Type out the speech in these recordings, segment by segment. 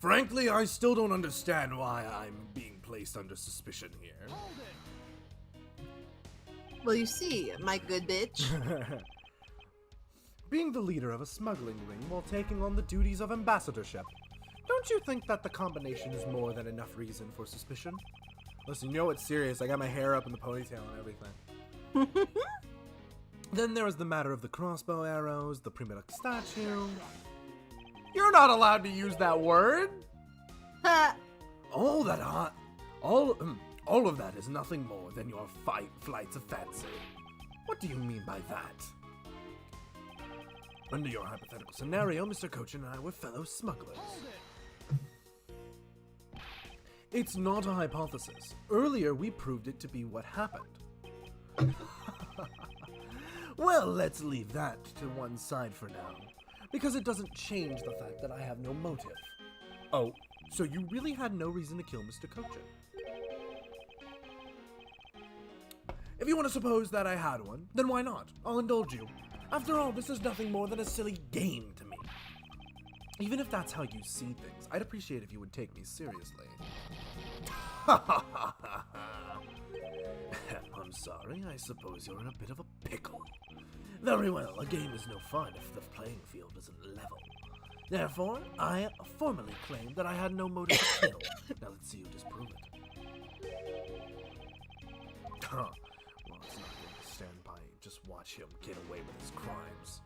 Frankly, I still don't understand why I'm being placed under suspicion here. Well, you see, my good bitch. Being the leader of a smuggling ring while taking on the duties of ambassadorship. Don't you think that the combination is more than enough reason for suspicion? Listen, you know it's serious. I got my hair up in the ponytail and everything. Then there is the matter of the crossbow arrows, the prima duck statue. You're not allowed to use that word! All of that is nothing more than your flights of fancy. What do you mean by that? Under your hypothetical scenario, Mr. Coach and I were fellow smugglers. It's not a hypothesis. Earlier, we proved it to be what happened. Well, let's leave that to one side for now, because it doesn't change the fact that I have no motive. Oh, so you really had no reason to kill Mr. Cochin? If you want to suppose that I had one, then why not? I'll indulge you. After all, this is nothing more than a silly game to me. Even if that's how you see things, I'd appreciate if you would take me seriously. I'm sorry, I suppose you're in a bit of a pickle. Very well, a game is no fun if the playing field isn't level. Therefore, I formally claim that I had no motive to kill. Now let's see you disprove it. Well, it's not going to stand by and just watch him get away with his crimes.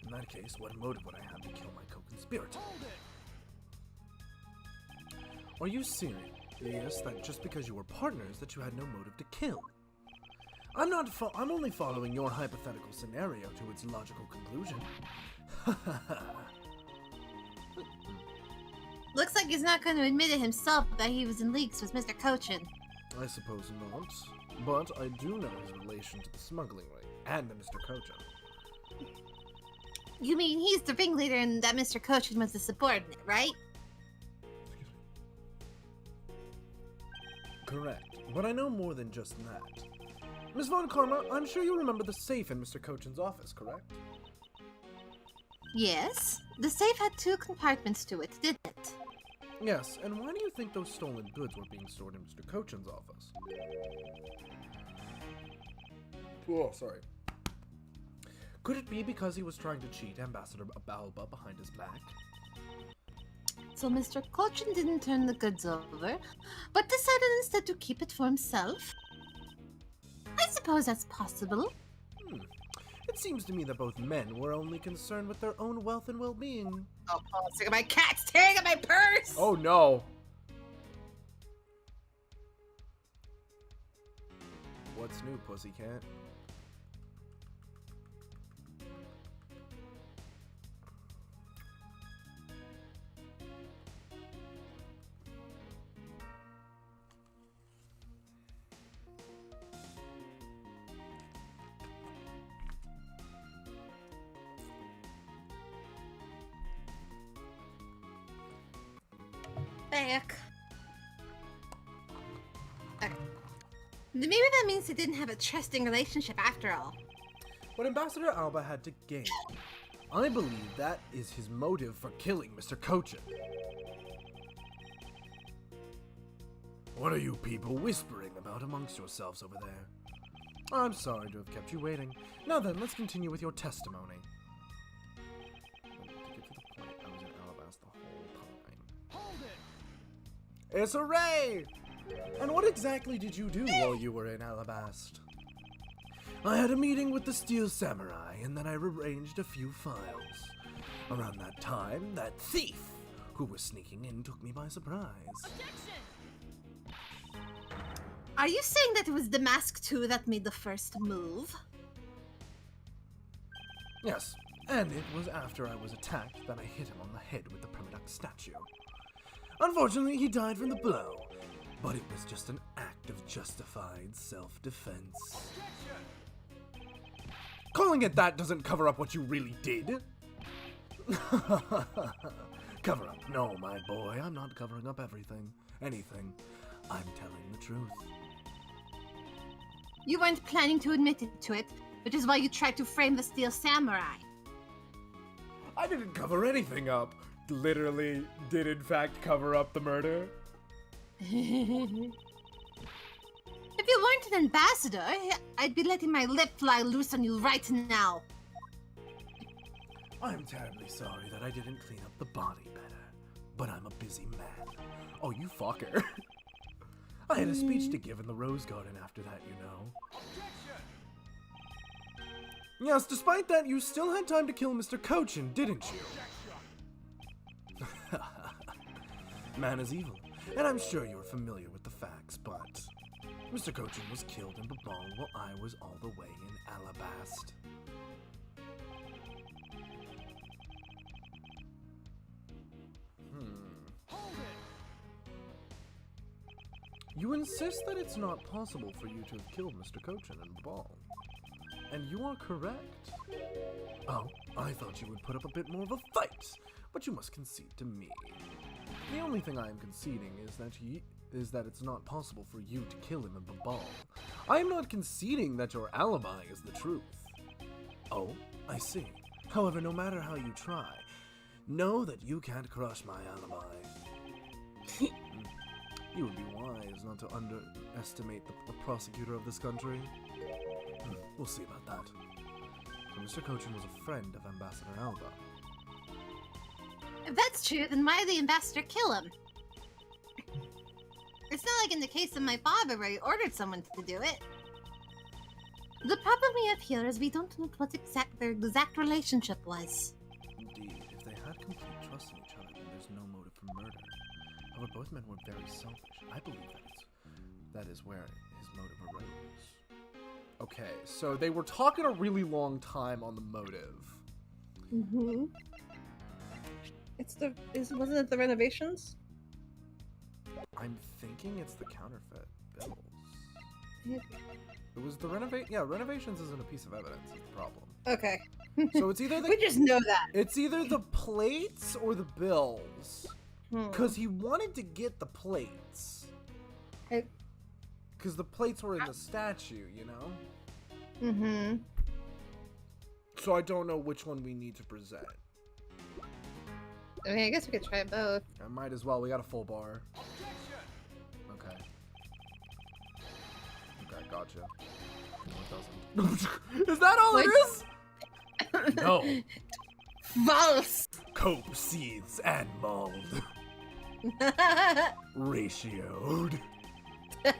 In that case, what motive would I have to kill my co-conspirator? Are you serious that just because you were partners that you had no motive to kill? I'm only following your hypothetical scenario to its logical conclusion. Looks like he's not going to admit it himself that he was in leagues with Mr. Cochin. I suppose not, but I do know his relation to the smuggling ring and to Mr. Cochin. You mean he's the ringleader and that Mr. Cochin was the subordinate, right? Correct, but I know more than just that. Miss Von Karma, I'm sure you remember the safe in Mr. Cochin's office, correct? Yes. The safe had 2 compartments to it, didn't it? Yes, and why do you think those stolen goods were being stored in Mr. Cochin's office? Oh, sorry. Could it be because he was trying to cheat Ambassador Alba behind his back? So Mr. Cochin didn't turn the goods over, but decided instead to keep it for himself? I suppose that's possible. It seems to me that both men were only concerned with their own wealth and well-being. Oh, Paul's sick of my cat's tearing at my purse! Oh no! What's new, pussycat? Back. Okay. Maybe that means they didn't have a trusting relationship after all. What Ambassador Alba had to gain, I believe that is his motive for killing Mr. Cochin. What are you people whispering about amongst yourselves over there? I'm sorry to have kept you waiting. Now then, let's continue with your testimony. To get to the point, I was in Alabasta the whole time. Hold it! It's a ray! And what exactly did you do while you were in Alabast? I had a meeting with the Steel Samurai, and then I rearranged a few files. Around that time, that thief who was sneaking in took me by surprise. Objection! Are you saying that it was the Mask 2 that made the first move? Yes, and it was after I was attacked that I hit him on the head with the Primiduck statue. Unfortunately, he died from the blow, but it was just an act of justified self-defense. Calling it that doesn't cover up what you really did. Cover up? No, my boy, I'm not covering up anything. I'm telling the truth. You weren't planning to admit to it, which is why you tried to frame the Steel Samurai. I didn't cover anything up. literally did in fact cover up the murder? If you weren't an ambassador, I'd be letting my lip fly loose on you right now. I'm terribly sorry that I didn't clean up the body better, but I'm a busy man. Oh, you fucker. I had a speech to give in the Rose Garden after that, you know. Yes, despite that, you still had time to kill Mr. Cochin, didn't you? Man is evil, and I'm sure you're familiar with the facts, but Mr. Cochin was killed in Babal while I was all the way in Alabast. You insist that it's not possible for you to have killed Mr. Cochin in Babal. And you are correct. Oh, I thought you would put up a bit more of a fight, but you must concede to me. The only thing I am conceding is that it's not possible for you to kill him in Babal. I am not conceding that your alibi is the truth. Oh, I see. However, no matter how you try, know that you can't crush my alibi. You would be wise not to underestimate the prosecutor of this country. We'll see about that. So Mr. Cochin was a friend of Ambassador Alba. If that's true, then why did the ambassador kill him? It's not like in the case of my father where he ordered someone to do it. The problem we have here is we don't know what their exact relationship was. Indeed, if they had complete trust in each other, then there's no motive for murder. However, both men were very selfish. I believe that is where his motive arose. Okay, so they were talking a really long time on the motive. Mm-hmm. Wasn't it the renovations? I'm thinking it's the counterfeit bills. Yeah. It was the renovations isn't a piece of evidence, is the problem. Okay. So it's either We just know that. it's either the plates or the bills. Because he wanted to get the plates. Because the plates were in the statue, you know? Mm-hmm. So I don't know which one we need to present. I mean, I guess we could try both. I might as well. We got a full bar. Okay. Okay, gotcha. No, it doesn't. Is that all it is? No. False! Cope, seeds, and mold. Ratioed. Was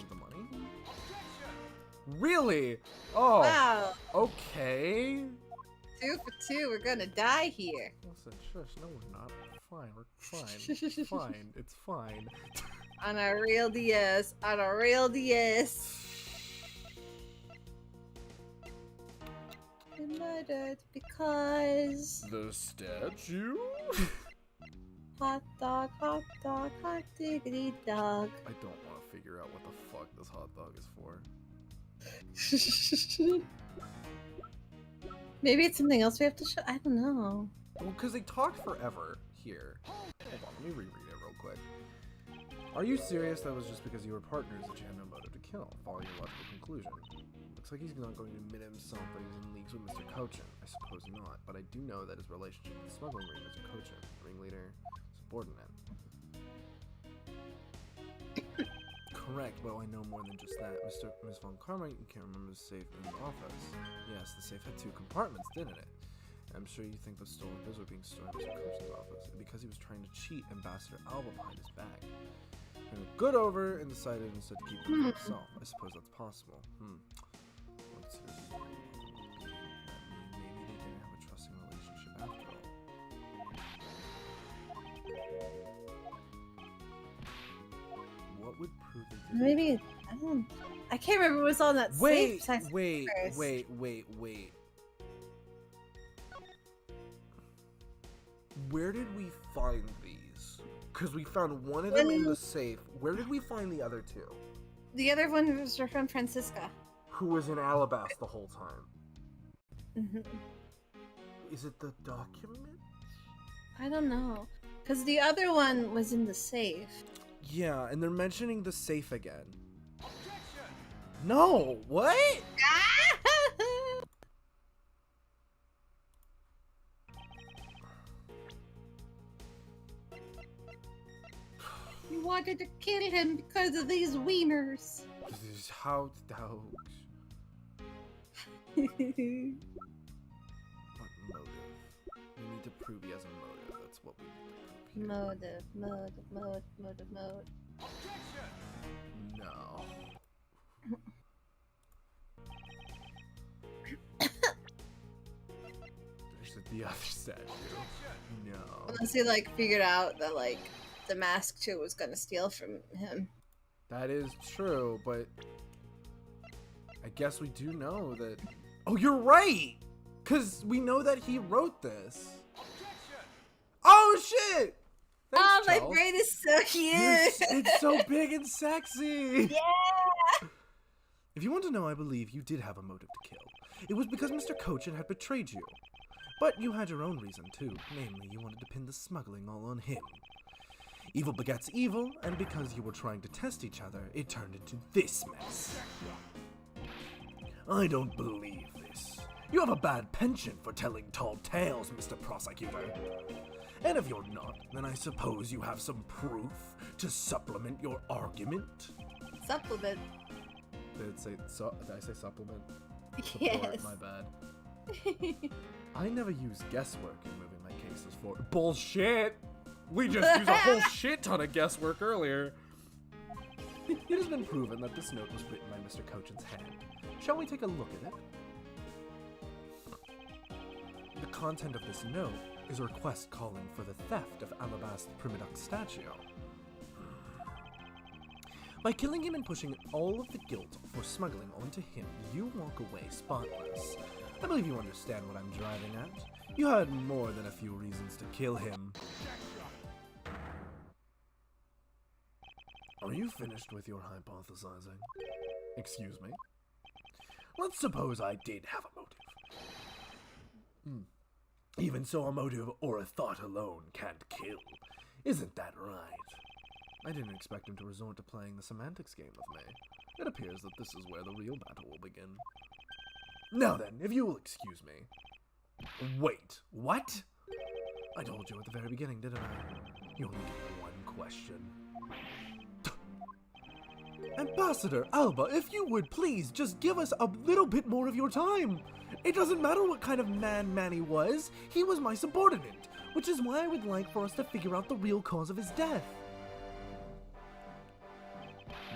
it the money? Really? Oh. Wow. Okay. 2 for 2. We're gonna die here. Listen, shush. No, we're not. Fine. We're fine. It's fine. It's fine. On a real DS. On a real DS. I murdered because... The statue? hot dog, hot diggity dog. I don't want to figure out what the fuck this hot dog is for. Maybe it's something else we have to show. I don't know. Well, because they talked forever here. Hold on, let me reread it real quick. Are you serious that was just because you were partners that you had no motive to kill? Follow your logical conclusion. Looks like he's not going to admit himself that he's in leagues with Mr. Cochin. I suppose not, but I do know that his relationship with the smuggling ring, Mr. Cochin, ringleader, subordinate. Correct, but I know more than just that. Ms. Von Carmine, you can't remember the safe in the office. Yes, the safe had 2 compartments, didn't it? I'm sure you think the stolen goods were being stored in Mr. Cochin's office, because he was trying to cheat Ambassador Alba behind his back. He went good over and decided instead to keep them for himself. I suppose that's possible. Let's see. Maybe they didn't have a trusting relationship after all. What would prove they did? Maybe... I can't remember what was on that safe. Wait. Where did we find these? Because we found one of them in the safe. Where did we find the other 2? The other one was from Francisca. Who was in Alabast the whole time? Mm-hmm. Is it the document? I don't know. Because the other one was in the safe. Yeah, and they're mentioning the safe again. No, what? wanted to kill him because of these wieners. This is how... What motive? We need to prove he has a motive. That's what we need to prove. Motive. No. There's the other statue. No. Unless he like figured out that like the mask too was gonna steal from him. That is true, but I guess we do know that. Oh, you're right! Because we know that he wrote this. Oh, shit! Thanks, Oh, my Chelse. brain is so cute! It's so big and sexy! Yeah! If you want to know, I believe you did have a motive to kill. It was because Mr. Cochin had betrayed you. But you had your own reason, too. Namely, you wanted to pin the smuggling all on him. Evil begets evil, and because you were trying to test each other, it turned into this mess. I don't believe this. You have a bad penchant for telling tall tales, Mr. Prosecutor. And if you're not, then I suppose you have some proof to supplement your argument? Supplement. Did I say supplement? Yes. Support, my bad. I never use guesswork in moving my cases forward. Bullshit! We just used a whole shit ton of guesswork earlier. It has been proven that this note was written by Mr. Cochin's hand. Shall we take a look at it? The content of this note is a request calling for the theft of Alba's Primidux statue. By killing him and pushing all of the guilt for smuggling onto him, you walk away spotless. I believe you understand what I'm driving at. You had more than a few reasons to kill him. Are you finished with your hypothesizing? Excuse me? Let's suppose I did have a motive. Even so, a motive or a thought alone can't kill. Isn't that right? I didn't expect him to resort to playing the semantics game with me. It appears that this is where the real battle will begin. Now then, if you will excuse me. Wait, what? I told you at the very beginning, didn't I? You only get one question. Ambassador Alba, if you would please just give us a little bit more of your time. It doesn't matter what kind of man Manny was, he was my subordinate, which is why I would like for us to figure out the real cause of his death.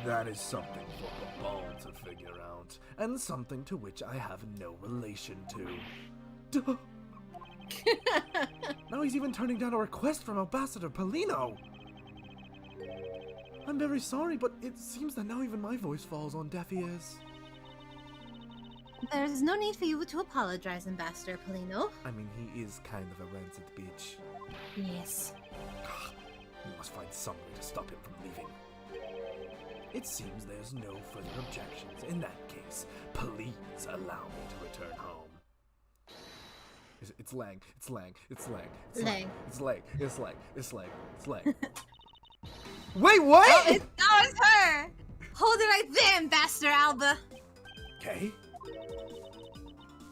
That is something for the ball to figure out, and something to which I have no relation to. Now he's even turning down a request from Ambassador Polino. I'm very sorry, but it seems that now even my voice falls on deaf ears. There is no need for you to apologize, Ambassador Polino. I mean, he is kind of a rancid bitch. Yes. We must find some way to stop him from leaving. It seems there's no further objections. In that case, please allow me to return home. It's Lang. It's Lang. It's Lang. It's Lang. It's Lang. It's Lang. It's Lang. It's Lang. Wait, what? Oh, it's her! Hold it right there, Ambassador Alba. Okay.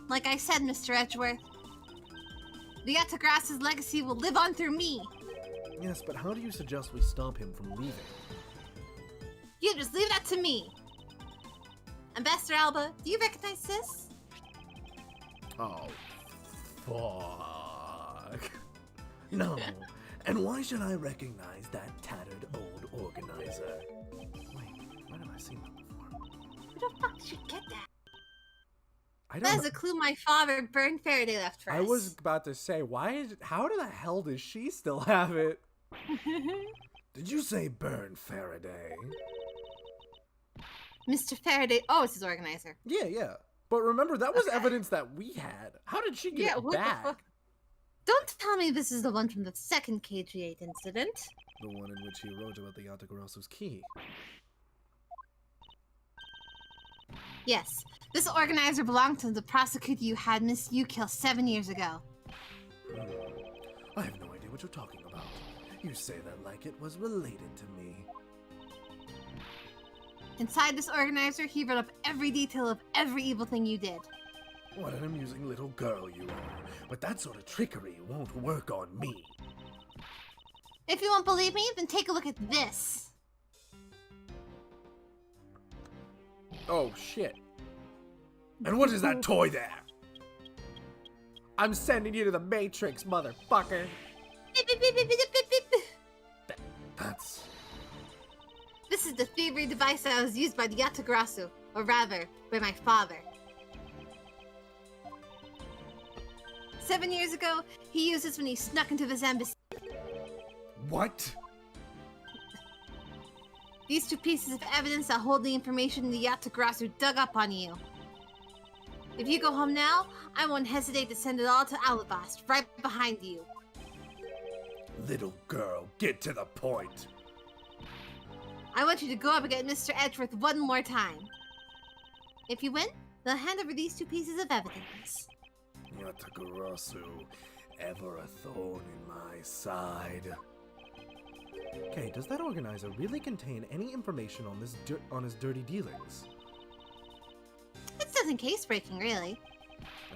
Like I said, Mr. Edgeworth, Vietagrass's legacy will live on through me. Yes, but how do you suggest we stop him from leaving? You just leave that to me. Ambassador Alba, do you recognize this? Oh, fuck. No. And why should I recognize that tattered old organizer? Wait, where have I seen that before? Where the fuck did you get that? I don't That know. is a clue my father, Bern Faraday, left for us. I was about to say, how the hell does she still have it? Did you say Bern Faraday? Mr. Faraday. Oh, it's his organizer. Yeah. But remember, that was evidence that we had. How did she get it what back? the fuck? Don't tell me this is the one from the second KG8 incident. The one in which he wrote about the Yatagarasu's key. Yes, this organizer belonged to the prosecutor you had Miss Yu kill 7 years ago. I have no idea what you're talking about. You say that like it was related to me. Inside this organizer, he wrote up every detail of every evil thing you did. What an amusing little girl you are. But that sort of trickery won't work on me. If you won't believe me, then take a look at this. Oh, shit. And what is that toy there? I'm sending you to the Matrix, motherfucker. That's... This is the thievery device that was used by the Yatagrasu, or rather, by my father. 7 years ago, he used this when he snuck into this embassy. What? These 2 pieces of evidence that hold the information the Yatagrasu dug up on you. If you go home now, I won't hesitate to send it all to Alba, right behind you. Little girl, get to the point. I want you to go up against Mr. Edgeworth one more time. If you win, they'll hand over these 2 pieces of evidence. Yatagarasu, ever a thorn in my side. Okay, does that organizer really contain any information on this on his dirty dealings? It's nothing case-breaking, really.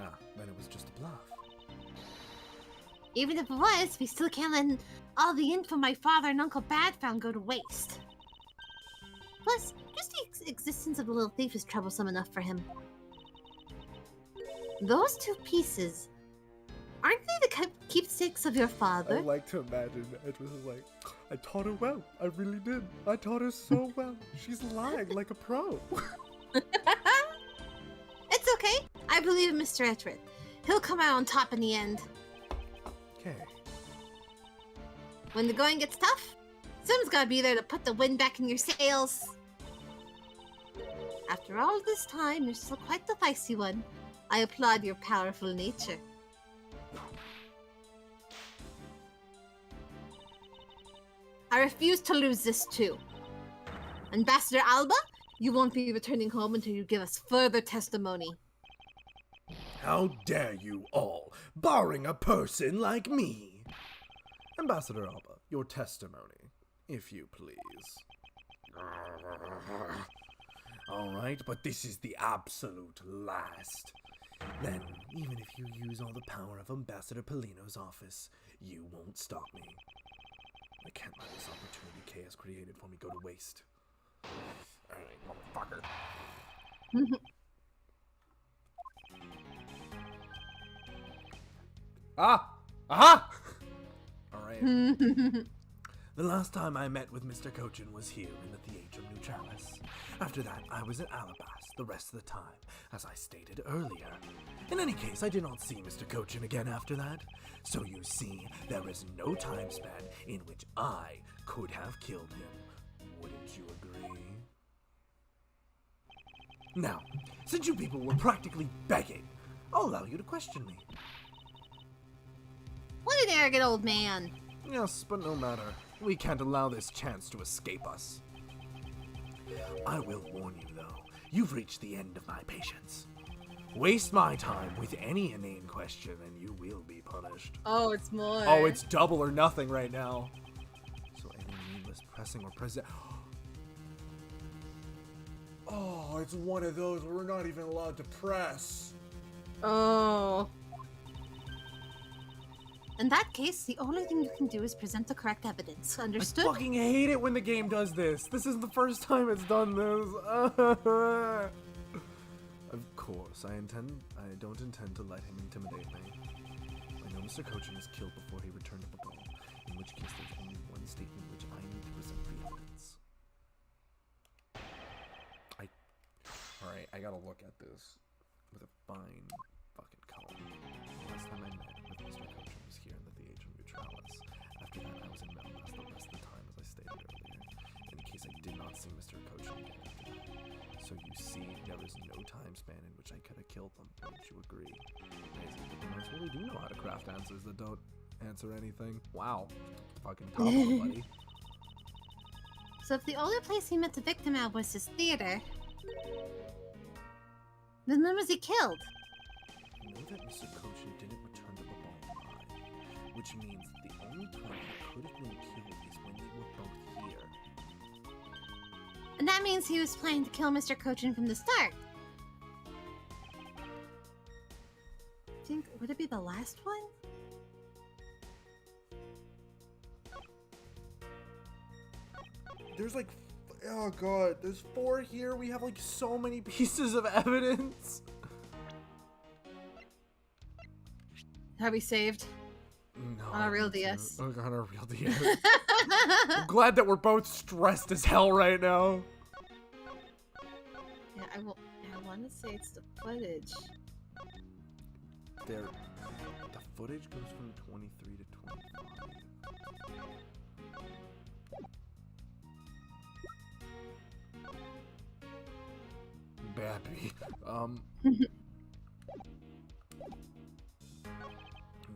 Ah, then it was just a bluff. Even if it was, we still can't let all the info my father and Uncle Bad found go to waste. Plus, just the existence of the little thief is troublesome enough for him. Those 2 pieces, aren't they the keepsakes of your father? I like to imagine Edgeworth is like, I taught her well. I really did. I taught her so well. She's lying like a pro. It's okay. I believe in Mr. Edgeworth. He'll come out on top in the end. Okay. When the going gets tough, someone's gotta be there to put the wind back in your sails. After all this time, you're still quite the feisty one. I applaud your powerful nature. I refuse to lose this too. Ambassador Alba, you won't be returning home until you give us further testimony. How dare you all, barring a person like me? Ambassador Alba, your testimony, if you please. Alright, but this is the absolute last. Then, even if you use all the power of Ambassador Polino's office, you won't stop me. I can't let this opportunity Kay has created for me go to waste. Alright, motherfucker. Aha! Alright. The last time I met with Mr. Cochin was here in the Theatrum Neutralis. After that, I was at Alabas the rest of the time, as I stated earlier. In any case, I did not see Mr. Cochin again after that. So you see, there is no time span in which I could have killed him. Wouldn't you agree? Now, since you people were practically begging, I'll allow you to question me. What an arrogant old man. Yes, but no matter. We can't allow this chance to escape us. I will warn you, though. You've reached the end of my patience. Waste my time with any inane question and you will be punished. Oh, it's more. Oh, it's double or nothing right now. So any needless pressing or present... Oh, it's one of those where we're not even allowed to press. Oh. In that case, the only thing you can do is present the correct evidence. Understood? I fucking hate it when the game does this. This isn't the first time it's done this. Of course, I don't intend to let him intimidate me. I know Mr. Cochin was killed before he returned to the ball, in which case there's only one statement which I need to present the evidence. Alright, I gotta look at this with a fine fucking color. The last time I met with Mr. Cochin was here in the Theatrum Neutralis. After that, I was in Melmass the rest of the time, as I stated earlier, in case I did not see Mr. Cochin again after that. So you see, there was no time span in which I could have killed them. Wouldn't you agree? Amazing, but the Knights really do know how to craft answers that don't answer anything. Wow. Fucking top of it, buddy. So if the only place he met the victim at was his theater, then when was he killed? I know that Mr. Cochin didn't return to the ball alive, which means the only time he could have been killed is when they were both here. And that means he was planning to kill Mr. Cochin from the start. Would it be the last one? There's like, Oh god, there's 4 here. We have like so many pieces of evidence. Have we saved? No, On a real DS. On a real DS. I'm glad that we're both stressed as hell right now. Yeah, I want to say it's the footage. The footage goes from 23 to 25. Babby.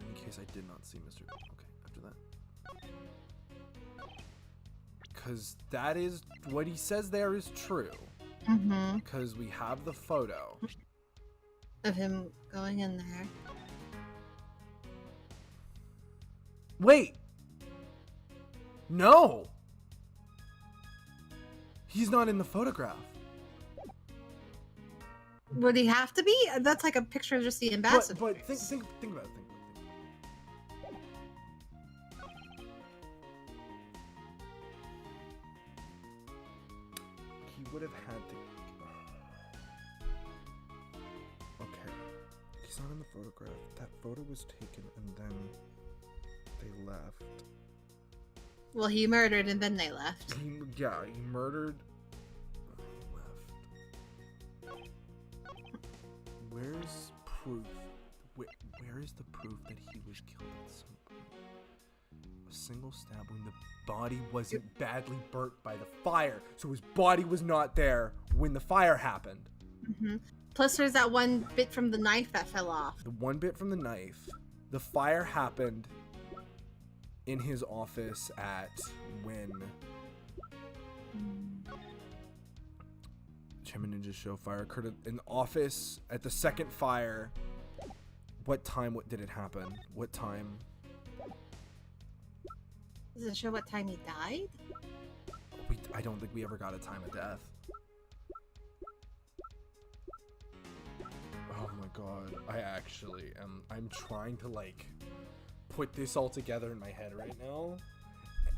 In case I did not see Mr. Okay, after that. Because that is what he says there is true. Mm-hmm. Because we have the photo Of him going in there. Wait! No! He's not in the photograph. Would he have to be? That's like a picture of just the ambassador. But think about it. He would have had to... Okay. He's not in the photograph. That photo was taken and then they left. Well, he murdered and then they left. He murdered... left. Where's proof? Where is the proof that he was killed at some point? A single stab when the body wasn't badly burnt by the fire, so his body was not there when the fire happened. Mm-hmm. Plus, there's that one bit from the knife that fell off. The one bit from the knife. The fire happened in his office at when Chairman Ninja's show fire occurred in the office at the second fire. What time? What did it happen? What time? Does it show what time he died? I don't think we ever got a time of death. Oh my god. I actually am. I'm trying to like put this all together in my head right now.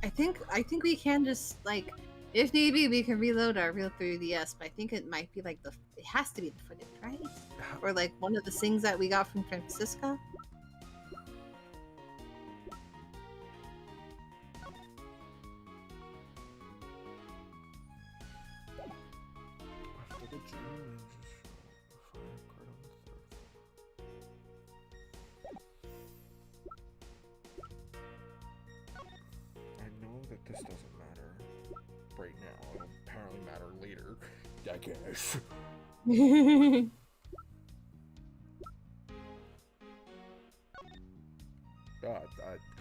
I think we can just like, if need be, we can reload our real 3DS. But I think it might be like it has to be the footage, right? Or like one of the things that we got from Francisco. After the German Ninja show, the fire occurred on the third floor. I know that this doesn't matter right now. It'll apparently matter later, I guess.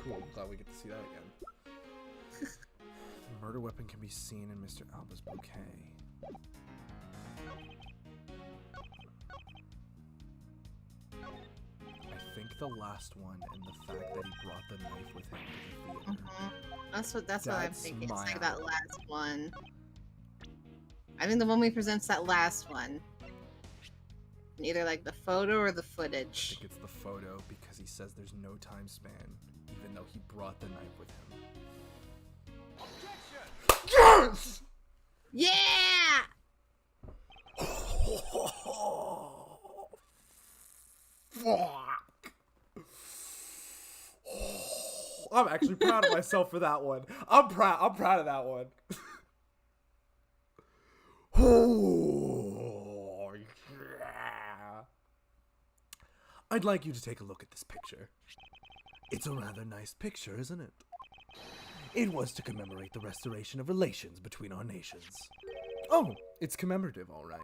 Cool. I'm glad we get to see that again. The murder weapon can be seen in Mr. Alba's bouquet. I think the last one and the fact that he brought the knife with him to the theater. That's what I'm That's thinking. It's my like that last one. I think the one we present's that last one. Either like the photo or the I footage. think it's the photo because he says there's no time span, even though he brought the knife with him. Yes! Yeah! Fuck! I'm actually proud of myself for that one. I'm proud of that one. Oh, yeah. I'd like you to take a look at this picture. It's a rather nice picture, isn't it? It was to commemorate the restoration of relations between our nations. Oh, it's commemorative, all right.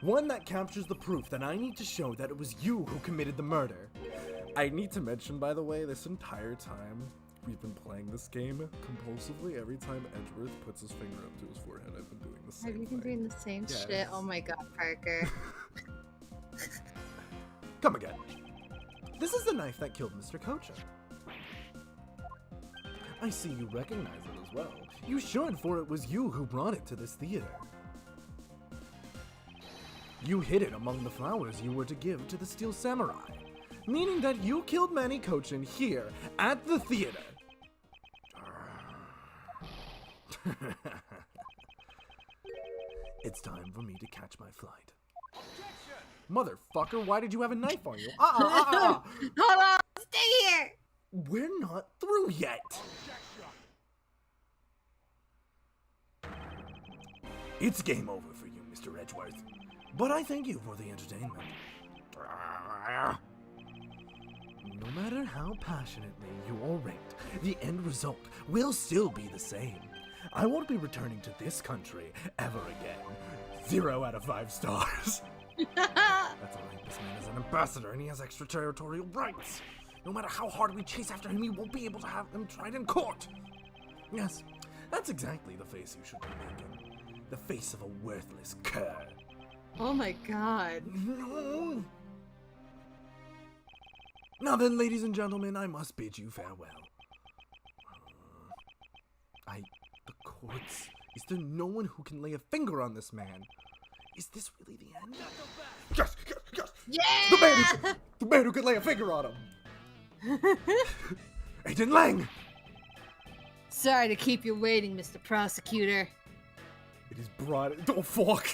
One that captures the proof that I need to show that it was you who committed the murder. I need to mention, by the way, this entire time we've been playing this game compulsively. Every time Edgeworth puts his finger up to his forehead, I've been doing the same Have you been thing. doing the same Yes. shit? Oh my god, Parker. Come again. This is the knife that killed Mr. Kocha. I see you recognize it as well. You should, for it was you who brought it to this theater. You hid it among the flowers you were to give to the Steel Samurai, meaning that you killed Manny Kochin here at the theater. It's time for me to catch my flight. Motherfucker, why did you have a knife on you? Hold on, stay here. We're not through yet. It's game over for you, Mr. Edgeworth. But I thank you for the entertainment. No matter how passionately you all ranked, the end result will still be the same. I won't be returning to this country ever again. 0 out of 5 stars. That's alright, this man is an ambassador and he has extraterritorial rights. No matter how hard we chase after him, we won't be able to have him tried in court. Yes, that's exactly the face you should be making. The face of a worthless cur. Oh my god. No. Now then, ladies and gentlemen, I must bid you farewell. The courts. Is there no one who can lay a finger on this man? Is this really the end? Yes, yes, yes! Yeah! The man who can lay a finger on him! Agent Lang! Sorry to keep you waiting, Mr. Prosecutor. It is broad. Oh, fuck!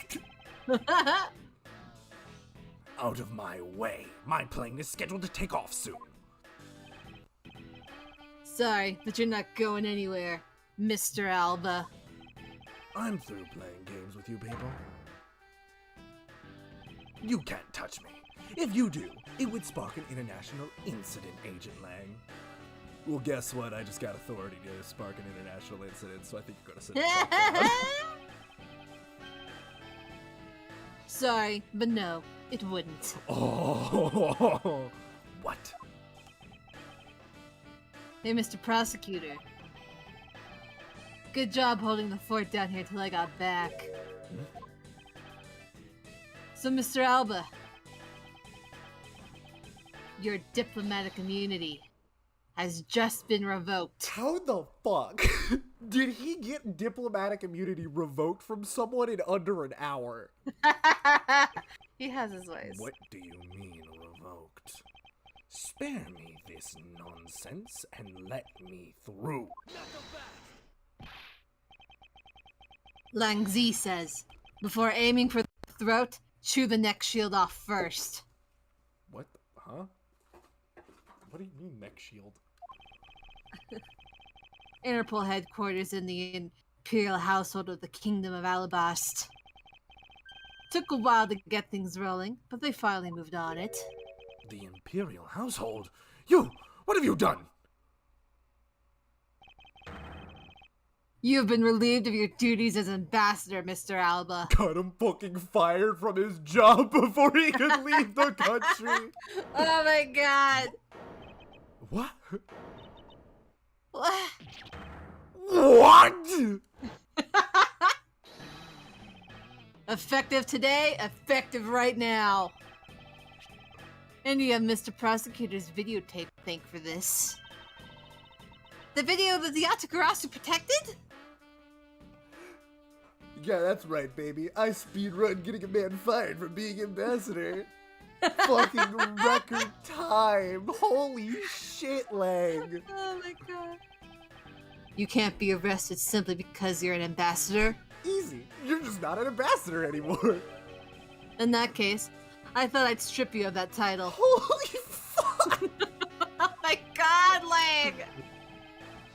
Out of my way. My plane is scheduled to take off soon. Sorry, but you're not going anywhere, Mr. Alba. I'm through playing games with you people. You can't touch me. If you do, it would spark an international incident, Agent Lang. Well, guess what? I just got authority to spark an international incident, so I think you're gonna sit down. Sorry, but no, it wouldn't. Oh, what? Hey, Mr. Prosecutor. Good job holding the fort down here till I got back. So, Mr. Alba, your diplomatic immunity has just been revoked. How the fuck did he get diplomatic immunity revoked from someone in under an hour? He has his ways. What do you mean revoked? Spare me this nonsense and let me through. Lang Zi says, before aiming for the throat, chew the neck shield off first. What? Huh? What do you mean neck shield? Interpol headquarters in the Imperial household of the Kingdom of Alabast. Took a while to get things rolling, but they finally moved on it. The Imperial household? You! What have you done? You have been relieved of your duties as ambassador, Mr. Alba. Got him fucking fired from his job before he could leave the country. Oh my god. What? What? What? Effective today, effective right now. And you have Mr. Prosecutor's videotape to thank for this. The video of the Yatagarasu protected? Yeah, that's right, baby. I speedrun getting a man fired for being ambassador. Fucking record time. Holy shit, Lang. Oh my god. You can't be arrested simply because you're an ambassador. Easy. You're just not an ambassador anymore. In that case, I thought I'd strip you of that title. Holy fuck. Oh my god, Lang!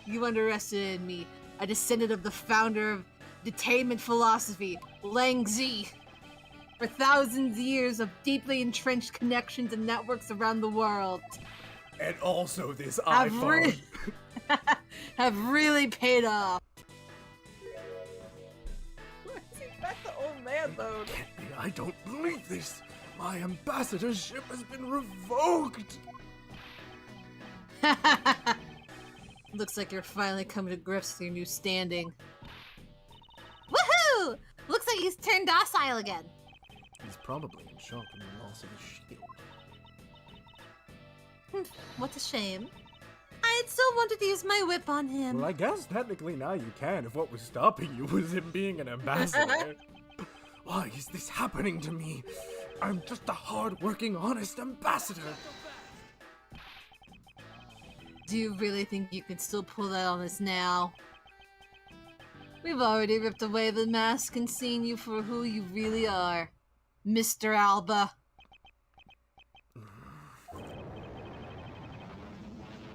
You underestimated me, a descendant of the founder of detainment philosophy, Lang Zi. For thousands of years of deeply entrenched connections and networks around the world. And also this Have iPhone. have really paid off. Why is he back to old man mode? Can't be. I don't believe this. My ambassadorship has been revoked. Looks like you're finally coming to grips with your new standing. Woohoo! Looks like he's turned docile again. He's probably in shock from the loss of his shield. What a shame. I had so wanted to use my whip on him. Well, I guess technically now you can if what was stopping you was him being an ambassador. Why is this happening to me? I'm just a hard-working, honest ambassador. Do you really think you can still pull that on us now? We've already ripped away the mask and seen you for who you really are, Mr. Alba.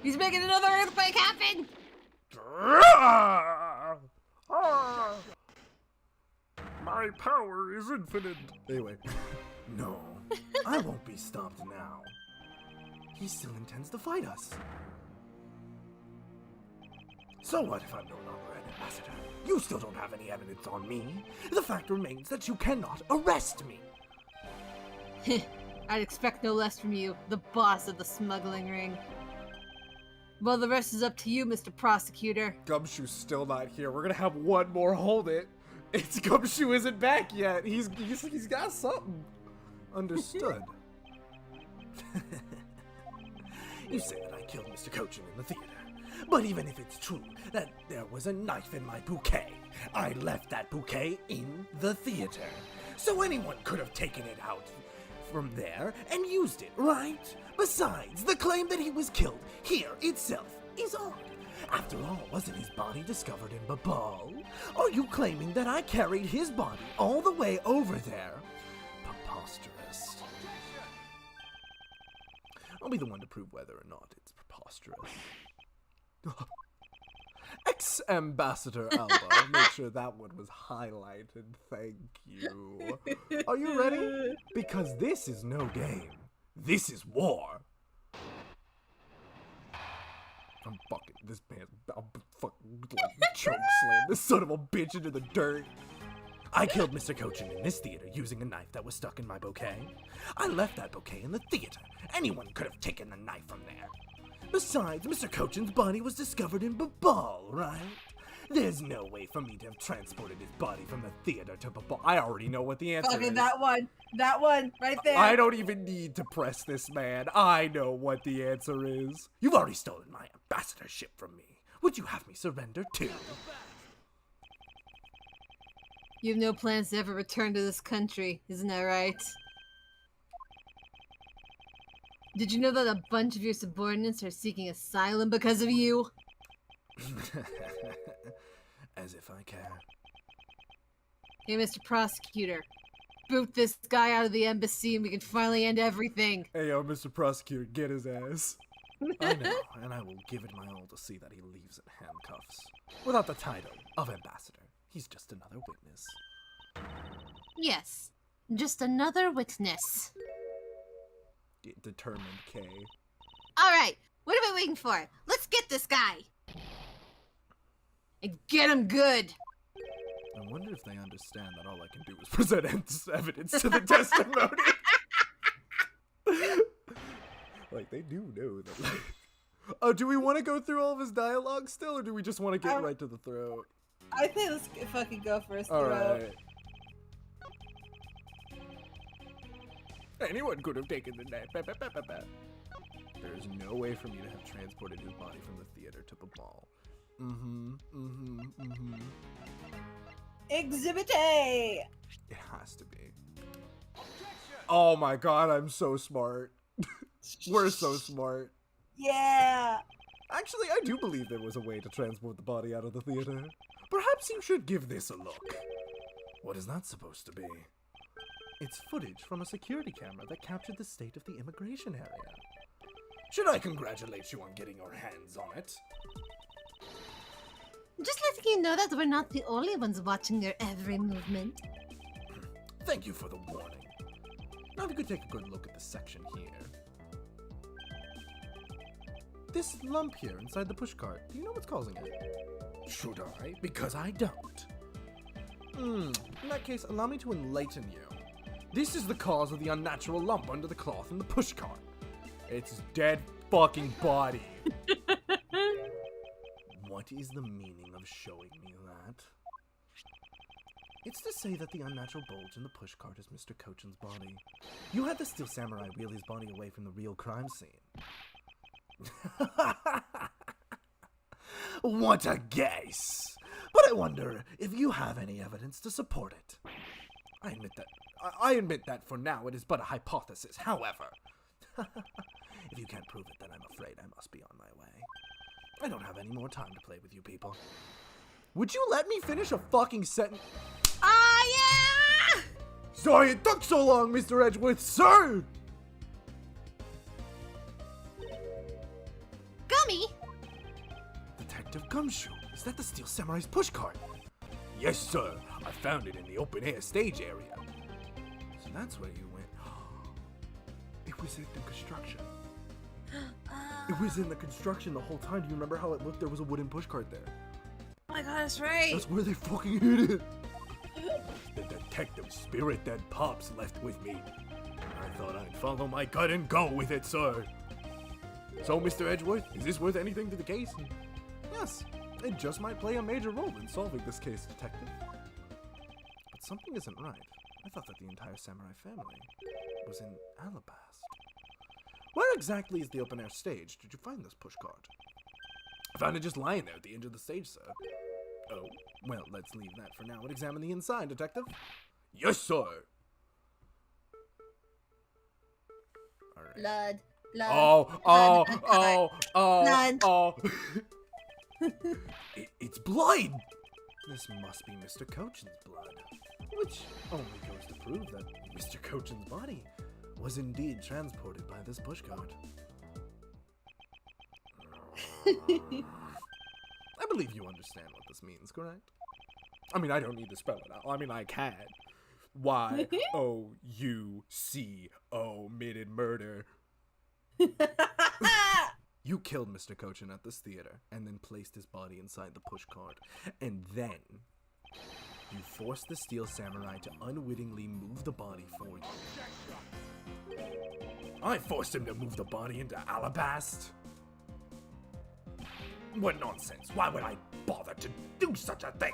He's making another earthquake happen! My power is infinite. Anyway. No, I won't be stopped now. He still intends to fight us. So what if I'm no longer an ambassador? You still don't have any evidence on me. The fact remains that you cannot arrest me. I'd expect no less from you, the boss of the smuggling ring. Well, the rest is up to you, Mr. Prosecutor. Gumshoe's still not here. We're gonna have one more hold it. It's Gumshoe isn't back yet. He's got something. Understood. You say that I killed Mr. Cochin in the theater. But even if it's true that there was a knife in my bouquet, I left that bouquet in the theater. So anyone could have taken it out from there and used it, right? Besides, the claim that he was killed here itself is odd. After all, wasn't his body discovered in Babal? Are you claiming that I carried his body all the way over there? Preposterous. I'll be the one to prove whether or not it's preposterous. Ex-Ambassador Alba, make sure that one was highlighted, thank you. Are you ready? Because this is no game. This is war. I'm fucking, this man, I'll fucking like choke slam this son of a bitch into the dirt. I killed Mr. Cochin in this theater using a knife that was stuck in my bouquet. I left that bouquet in the theater. Anyone could have taken the knife from there. Besides, Mr. Cochin's body was discovered in Babal, right? There's no way for me to have transported his body from the theater to Babal. I already know what the answer is. That one, right there. I don't even need to press this man. I know what the answer is. You've already stolen my ambassadorship from me. Would you have me surrender too? You have no plans to ever return to this country, isn't that right? Did you know that a bunch of your subordinates are seeking asylum because of you? As if I care. Hey, Mr. Prosecutor. Boot this guy out of the embassy and we can finally end everything. Hey, yo, Mr. Prosecutor, get his ass. I know, and I will give it my all to see that he leaves in handcuffs. Without the title of ambassador. He's just another witness. Yes, just another witness. Determined K. Alright, what are we waiting for? Let's get this guy! And get him good! I wonder if they understand that all I can do is present evidence to the testimony. Like, they do know that, like... Oh, do we want to go through all of his dialogue still, or do we just want to get right to the throat? I think let's fucking go for his All throat. right. Anyone could have taken the knife. There is no way for me to have transported his body from the theater to Babal. Exhibit A! It has to be. Oh my god, I'm so smart. We're so smart. Yeah! Actually, I do believe there was a way to transport the body out of the theater. Perhaps you should give this a look. What is that supposed to be? It's footage from a security camera that captured the state of the immigration area. Should I congratulate you on getting your hands on it? Just letting you know that we're not the only ones watching your every movement. Thank you for the warning. Now if you could take a good look at this section here. This lump here inside the pushcart, do you know what's causing it? Should I? Because I don't. In that case, allow me to enlighten you. This is the cause of the unnatural lump under the cloth in the pushcart. It's his dead fucking body. What is the meaning of showing me that? It's to say that the unnatural bulge in the pushcart is Mr. Cochin's body. You had the Steel Samurai wheel his body away from the real crime scene. What a guess! But I wonder if you have any evidence to support it. I admit that for now it is but a hypothesis. However, if you can't prove it, then I'm afraid I must be on my way. I don't have any more time to play with you people. Would you let me finish a fucking sentence? Ah, yeah! Sorry it took so long, Mr. Edgeworth, sir! Gummy? Detective Gumshoe, is that the Steel Samurai's pushcart? Yes, sir. I found it in the open-air stage area. So that's where you went. It was in the construction. It was in the construction the whole time. Do you remember how it looked? There was a wooden pushcart there. Oh my god, that's right. That's where they fucking hid it. The detective spirit that Pops left with me. I thought I'd follow my gut and go with it, sir. So, Mr. Edgeworth, is this worth anything to the case? Yes, it just might play a major role in solving this case, detective. But something isn't right. I thought that the entire samurai family was in Alabast. Where exactly is the open-air stage? Did you find this pushcart? I found it just lying there at the edge of the stage, sir. Oh, well, let's leave that for now and examine the inside, detective. Yes, sir. Blood. Blood. Oh. It's blood! This must be Mr. Cochin's blood. Which only goes to prove that Mr. Cochin's body was indeed transported by this pushcart. I believe you understand what this means, correct? I mean, I don't need to spell it out. I mean, I can. Y-O-U-C-O, omitted murder. You killed Mr. Cochin at this theater, and then placed his body inside the pushcart. And then, you forced the Steel Samurai to unwittingly move the body for you. I forced him to move the body into Alabast? What nonsense! Why would I bother to do such a thing?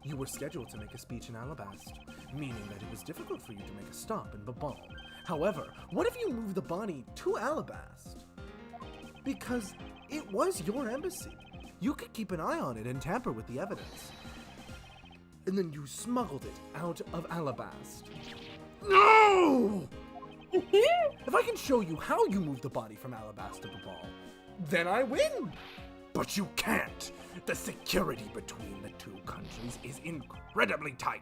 You were scheduled to make a speech in Alabast, meaning that it was difficult for you to make a stop in Babal. However, what if you moved the body to Alabast? Because it was your embassy. You could keep an eye on it and tamper with the evidence. And then you smuggled it out of Alabast. No! If I can show you how you moved the body from Alabast to Babal, then I win. But you can't. The security between the two countries is incredibly tight.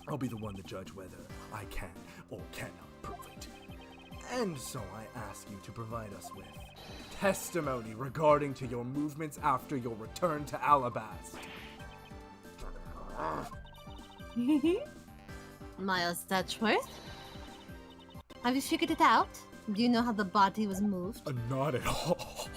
I'll be the one to judge whether I can or cannot prove it. And so I ask you to provide us with testimony regarding to your movements after your return to Alabast. Miles Edgeworth? Have you figured it out? Do you know how the body was moved? Not at all.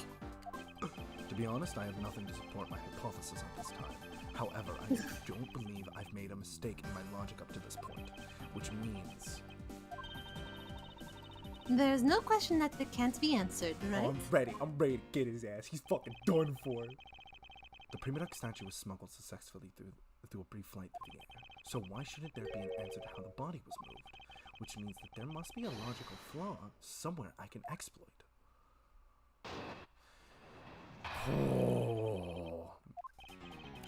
To be honest, I have nothing to support my hypothesis at this time. However, I don't believe I've made a mistake in my logic up to this point, which means... There's no question that it can't be answered, right? Oh, I'm ready to get his ass. He's fucking done for. The prima duck statue was smuggled successfully through a brief flight through the air. So why shouldn't there be an answer to how the body was moved? Which means that there must be a logical flaw somewhere I can exploit. Oh.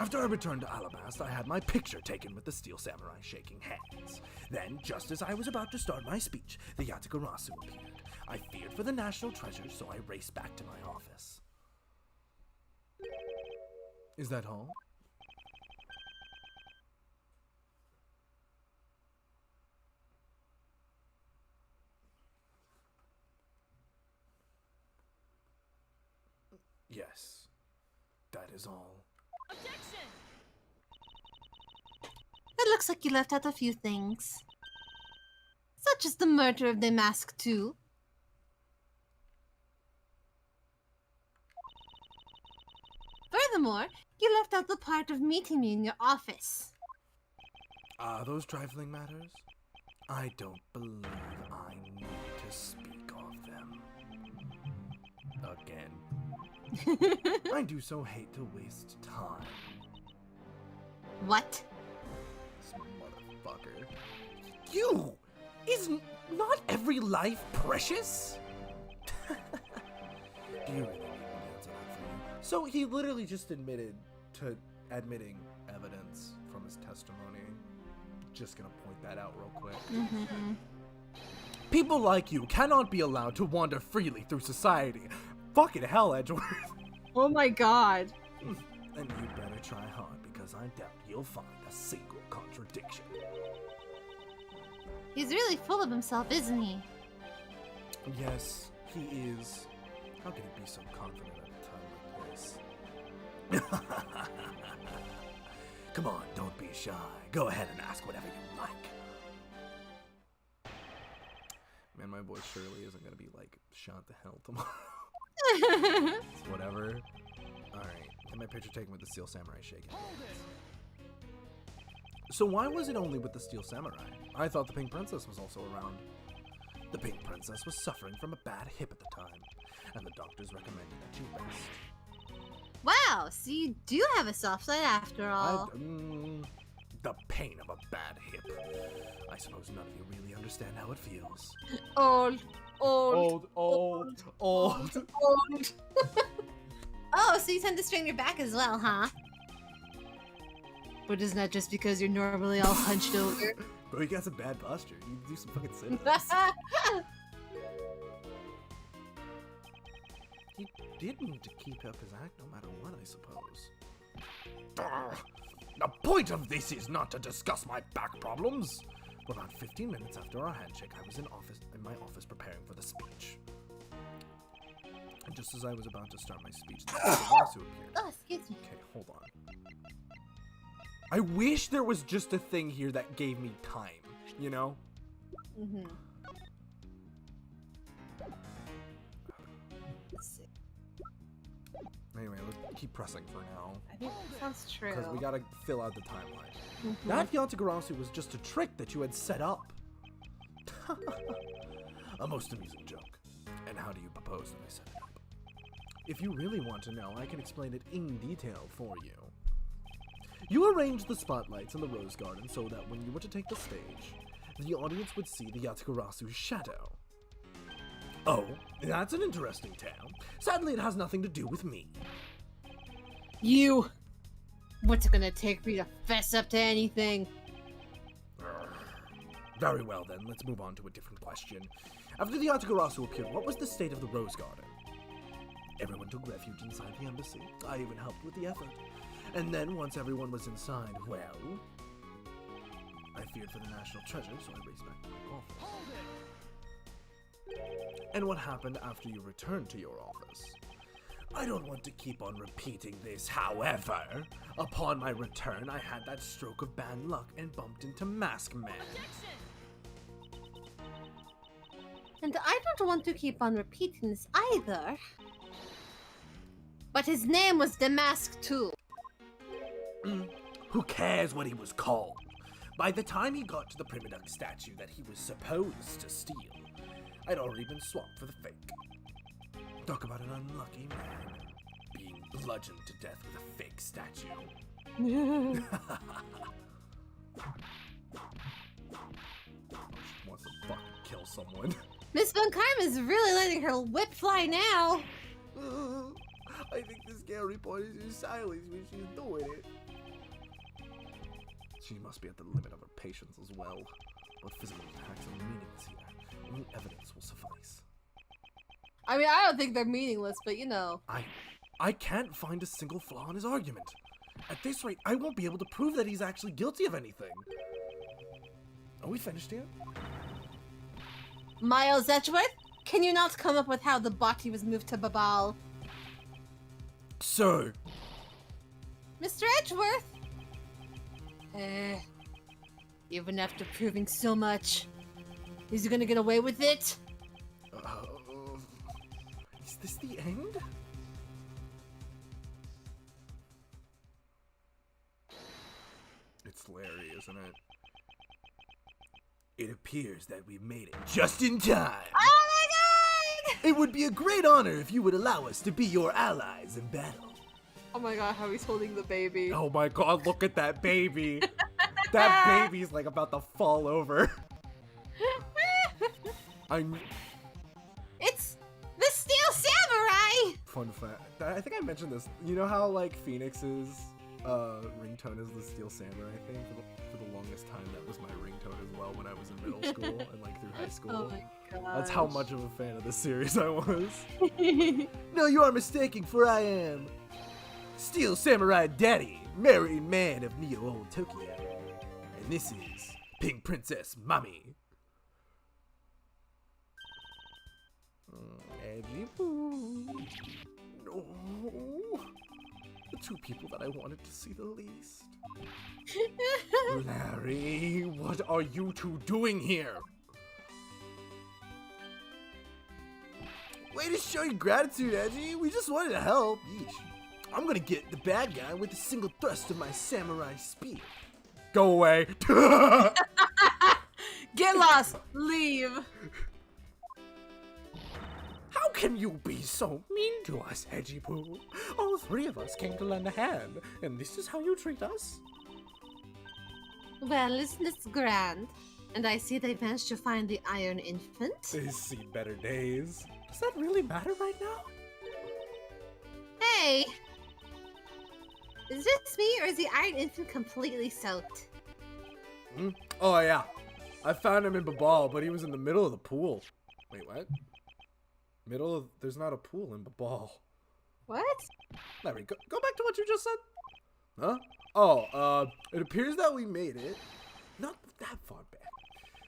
After I returned to Alabast, I had my picture taken with the Steel Samurai shaking hands. Then, just as I was about to start my speech, the Yatakarasu appeared. I feared for the national treasure, so I raced back to my office. Is that all? Yes, that is all. Objection! It looks like you left out a few things. Such as the murder of the Mask 2. Furthermore, you left out the part of meeting me in your office. Are those trifling matters? I don't believe I need to speak of them. Again. I do so hate to waste time. What? This motherfucker. You! Is not every life precious? Do you really need me to answer that for you? So he literally just admitted to admitting evidence from his testimony. Just gonna point that out real quick. Mm-hmm. People like you cannot be allowed to wander freely through society. Fucking hell, Edgeworth. Oh my god. And you better try hard, because I doubt you'll find a single contradiction. He's really full of himself, isn't he? Yes, he is. How can he be so confident at a time like this? Come on, don't be shy. Go ahead and ask whatever you like. Man, my voice surely isn't gonna be like shot to hell tomorrow. It's whatever. Alright, get my picture taken with the Steel Samurai shaking. So why was it only with the Steel Samurai? I thought the Pink Princess was also around. The Pink Princess was suffering from a bad hip at the time, and the doctors recommended that she rest. Wow, so you do have a soft side after all. The pain of a bad hip. I suppose none of you really understand how it feels. Old. Old. Oh, so you tend to strain your back as well, huh? But isn't that just because you're normally all hunched over? Bro, you got some bad posture. You do some fucking sit-ups. He did need to keep up his act no matter what, I suppose. The point of this is not to discuss my back problems. About 15 minutes after our handshake, I was in my office preparing for the speech. And just as I was about to start my speech, the lawsuit appeared. Oh, excuse me. Okay, hold on. I wish there was just a thing here that gave me time, you know? Mm-hmm. Let's see. Anyway, let's keep pressing for now. I think that sounds true. Because we gotta fill out the timeline. Mhm. That Yatagarasu was just a trick that you had set up. A most amusing joke. And how do you propose that I set it up? If you really want to know, I can explain it in detail for you. You arranged the spotlights in the rose garden so that when you were to take the stage, the audience would see the Yatagarasu's shadow. Oh, that's an interesting tale. Sadly, it has nothing to do with me. You! What's it gonna take for you to fess up to anything? Very well then, let's move on to a different question. After the Yatagarasu appeared, what was the state of the rose garden? Everyone took refuge inside the embassy. I even helped with the effort. And then, once everyone was inside, well, I feared for the national treasure, so I raced back to my office. And what happened after you returned to your office? I don't want to keep on repeating this, however, upon my return, I had that stroke of bad luck and bumped into Mask Man. And I don't want to keep on repeating this either. But his name was Damask too. Who cares what he was called? By the time he got to the Primadunk statue that he was supposed to steal, I'd already been swapped for the fake. Talk about an unlucky man. Being bludgeoned to death with a fake statue. She wants to fucking kill someone. Miss Von Karma is really letting her whip fly now. I think the scary part is her silence when she's doing it. She must be at the limit of her patience as well. What physical attacks are meaningless here? Only evidence will suffice. I mean, I don't think they're meaningless, but you know. I can't find a single flaw in his argument. At this rate, I won't be able to prove that he's actually guilty of anything. Are we finished here? Miles Edgeworth, can you not come up with how the body was moved to Babal? Sir! Mr. Edgeworth! Even after proving so much, is he gonna get away with it? Is this the end? It's Larry, isn't it? It appears that we made it just in time. Oh my god! It would be a great honor if you would allow us to be your allies in battle. Oh my god, how he's holding the baby. Oh my god, look at that baby. That baby's like about to fall over. It's the Steel Samurai! Fun fact. I think I mentioned this. You know how like Phoenix's ringtone is the Steel Samurai thing? For the longest time, that was my ringtone as well when I was in middle school and like through high school. Oh my god. That's how much of a fan of this series I was. No, you are mistaken, for I am Steel Samurai Daddy, married man of Neo Old Tokyo. And this is Pink Princess Mommy. Edgeworth. No. The two people that I wanted to see the least. Larry, what are you two doing here? Way to show your gratitude, Edgy. We just wanted to help. Yeesh. I'm gonna get the bad guy with a single thrust of my samurai spear. Go away. Get lost. Leave. How can you be so mean to us, Edgy Poo? All three of us came to lend a hand, and this is how you treat us? Well, isn't this grand? And I see they managed to find the Iron Infant. They've seen better days. Does that really matter right now? Hey! Is this me, or is the Iron Infant completely soaked? Oh, yeah. I found him in Babal, but he was in the middle of the pool. Wait, what? There's not a pool in Babal. What? Larry, go back to what you just said. Huh? Oh, it appears that we made it. Not that far back.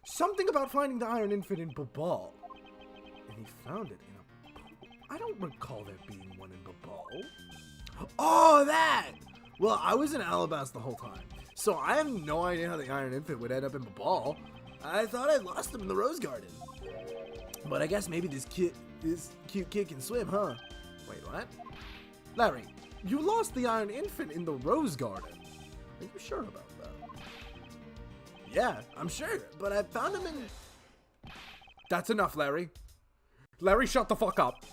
Something about finding the Iron Infant in Babal. And he found it in a pool. I don't recall there being one in Babal. Oh, that! Well, I was in Alabas the whole time, so I have no idea how the Iron Infant would end up in Babal. I thought I lost him in the Rose Garden. But I guess maybe this cute kid can swim, huh? Wait, what? Larry, you lost the Iron Infant in the Rose Garden. Are you sure about that? Yeah, I'm sure, but I found him in... That's enough, Larry. Larry, shut the fuck up.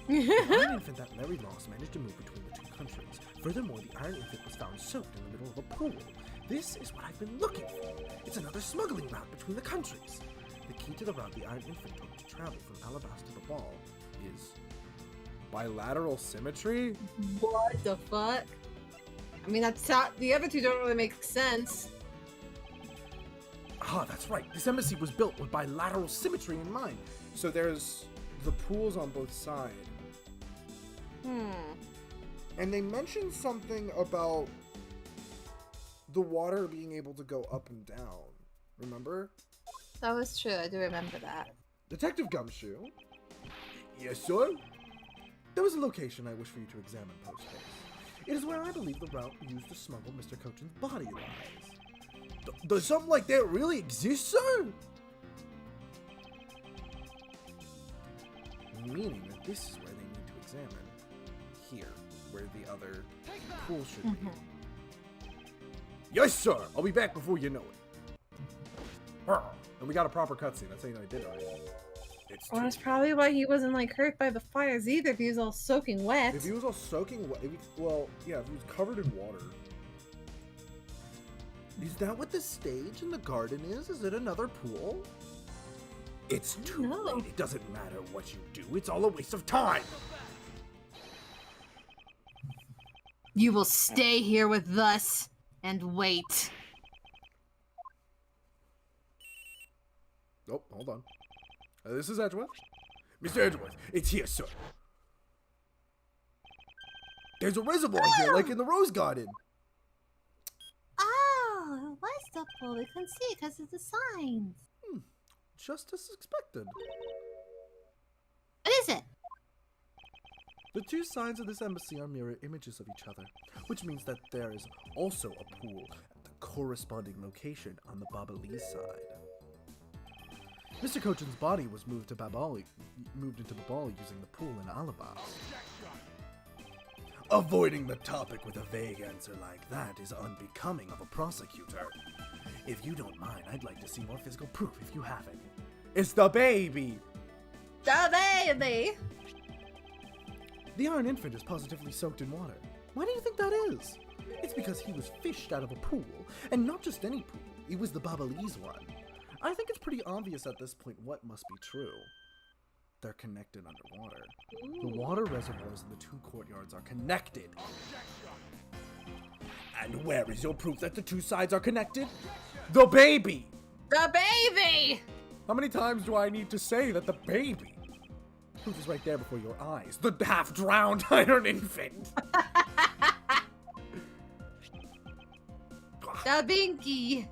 The Iron Infant that Larry lost managed to move between the two countries. Furthermore, the Iron Infant was found soaked in the middle of a pool. This is what I've been looking for. It's another smuggling route between the countries. The key to the route the Iron Infant took to travel from Alabas to Babal is bilateral symmetry? What the fuck? I mean, that's not, the other two don't really make sense. Ah, that's right. This embassy was built with bilateral symmetry in mind. So there's the pools on both sides. And they mentioned something about the water being able to go up and down. Remember? That was true. I do remember that. Detective Gumshoe? Yes, sir? There was a location I wish for you to examine post-haste. It is where I believe the route used to smuggle Mr. Cochin's body lies. Does something like that really exist, sir? Meaning that this is where they need to examine. Here, where the other pool should be. Yes, sir! I'll be back before you know it. And we got a proper cutscene. That's how you know I did it already. Well, that's probably why he wasn't like hurt by the fires either. If he was all soaking wet. If he was all soaking wet, well, yeah, if he was covered in water. Is that what the stage in the garden is? Is it another pool? It's too late. It doesn't matter what you do. It's all a waste of time. You will stay here with us and wait. Oh, hold on. This is Edgeworth. Mr. Edgeworth, it's here, sir. There's a reservoir here, like in the Rose Garden. Oh, it was the pool. We couldn't see it because of the signs. Just as expected. What is it? The two sides of this embassy are mirror images of each other, which means that there is also a pool at the corresponding location on the Babalese side. Mr. Cochin's body was moved into Babal using the pool in Alba. Avoiding the topic with a vague answer like that is unbecoming of a prosecutor. If you don't mind, I'd like to see more physical proof if you have any. It's the baby! The baby! The Iron Infant is positively soaked in water. Why do you think that is? It's because he was fished out of a pool, and not just any pool. It was the Babalese one. I think it's pretty obvious at this point what must be true. They're connected underwater. The water reservoirs in the two courtyards are connected. And where is your proof that the two sides are connected? The baby! The baby! How many times do I need to say that the baby? Proof is right there before your eyes. The half-drowned Iron Infant! Da Binky!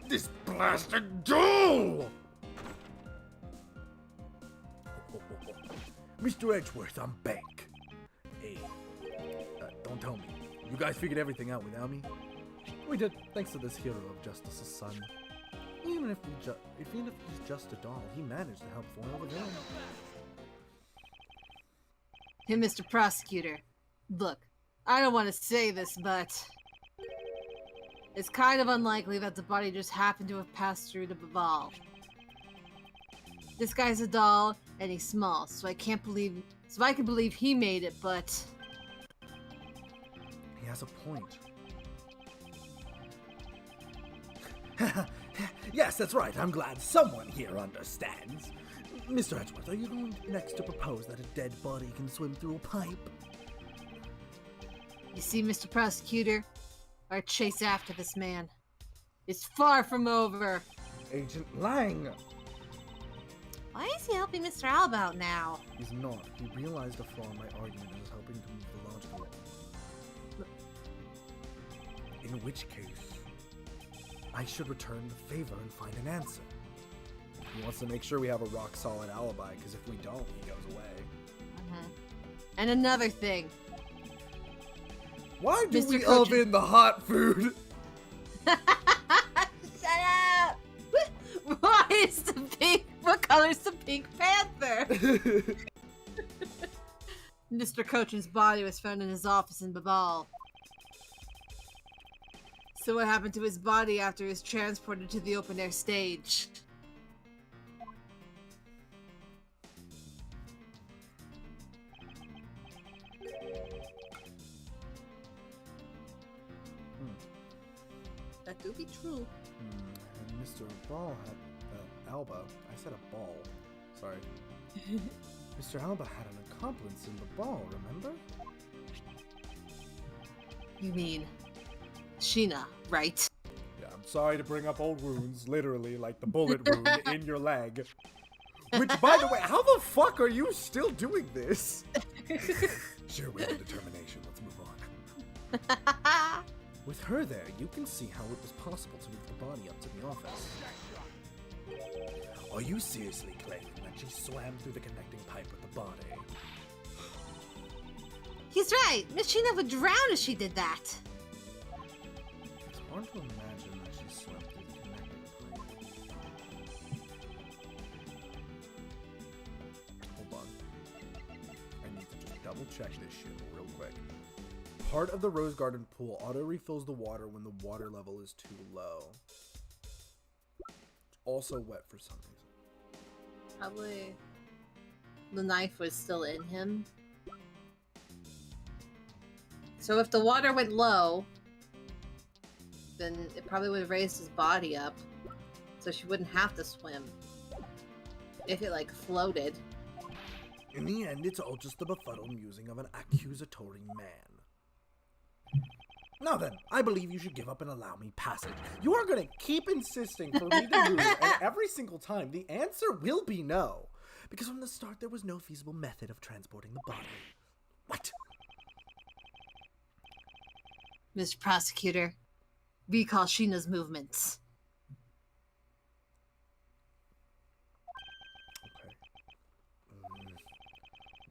This blasted doll! Mr. Edgeworth, I'm back. Hey, don't tell me. You guys figured everything out without me? We did, thanks to this hero of Justice's son. Even if he's just a doll, he managed to help foil the villain. Hey, Mr. Prosecutor. Look, I don't want to say this, but it's kind of unlikely that the body just happened to have passed through the ball. This guy's a doll, and he's small, so I can believe he made it, but He has a point. Yes, that's right. I'm glad someone here understands. Mr. Edgeworth, are you going next to propose that a dead body can swim through a pipe? you see, Mr. Prosecutor, our chase after this man is far from over. Agent Lang! Why is he helping Mr. Alba out now? He's not. He realized a flaw in my argument and is helping to move the logical. In which case, I should return the favor and find an answer. He wants to make sure we have a rock-solid alibi, because if we don't, he goes away. And another thing. Why do Mr. we Coach- oven the hot food? Shut up! Why is the pink? What color's the Pink Panther? Mr. Cochin's body was found in his office in Babal. So what happened to his body after he was transported to the open-air stage? That could be true. And Mr. Ball had... Alba. I said a ball. Sorry. Mr. Alba had an accomplice in the ball, remember? You mean Sheena, right? Yeah, I'm sorry to bring up old wounds, literally, like the bullet wound in your leg. Which, by the way, how the fuck are you still doing this? Sure, we have determination. Let's move on. With her there, you can see how it was possible to move the body up to the office. Are you seriously claiming that she swam through the connecting pipe with the body? He's right. Miss Sheena would drown if she did that. It's hard to imagine that she swam through the connecting pipe. Hold on. I need to just double check this shit real quick. Part of the Rose Garden pool auto-refills the water when the water level is too low. It's also wet for some reason. Probably the knife was still in him. So if the water went low, then it probably would have raised his body up. So she wouldn't have to swim. If it, like, floated. In the end, it's all just the befuddled musing of an accusatory man. Now then, I believe you should give up and allow me passage. You are going to keep insisting for me to move, and every single time, the answer will be no. Because from the start, there was no feasible method of transporting the body. What? Mr. Prosecutor, recall Sheena's movements. Okay.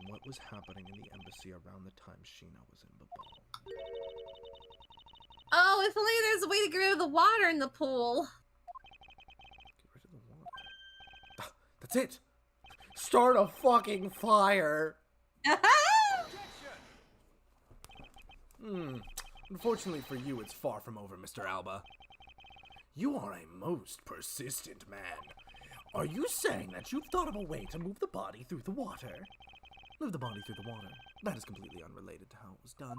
What was happening in the embassy around the time Sheena was in Babal? Oh, if only there's a way to get rid of the water in the pool. Get rid of the water. That's it! Start a fucking fire! Unfortunately for you, it's far from over, Mr. Alba. You are a most persistent man. Are you saying that you've thought of a way to move the body through the water? Move the body through the water. That is completely unrelated to how it was done.